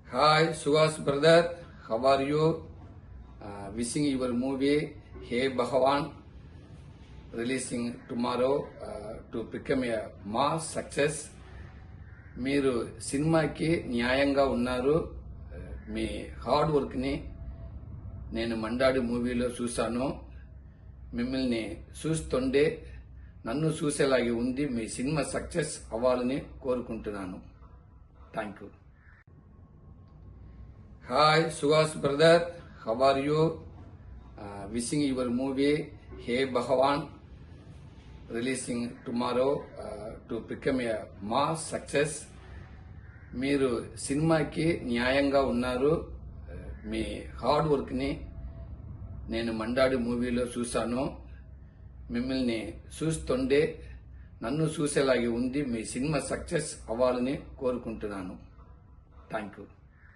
Hi, Suhas brother. How are you? Wishing your movie Hey Bhagavan releasing tomorrow to become a mass success. మీరు సినిమాకి న్యాయంగా ఉన్నారు. మీ hard వర్క్ని నేను మండాడి మూవీలో చూశాను. మిమ్మల్ని చూస్తుండే నన్ను చూసేలాగే ఉంది. మీ సినిమా సక్సెస్ అవ్వాలని కోరుకుంటున్నాను. Thank you. Hi, Suhas brother. How are you? Wishing your movie Hey Bhagavan releasing tomorrow to become a mass success. మీరు సినిమాకి న్యాయంగా ఉన్నారు. మీ హార్డ్ వర్క్ని నేను మండాడి మూవీలో చూశాను. మిమ్మల్ని చూస్తుండే నన్ను చూసేలాగే ఉంది. మీ సినిమా సక్సెస్ అవ్వాలని కోరుకుంటున్నాను. Thank you.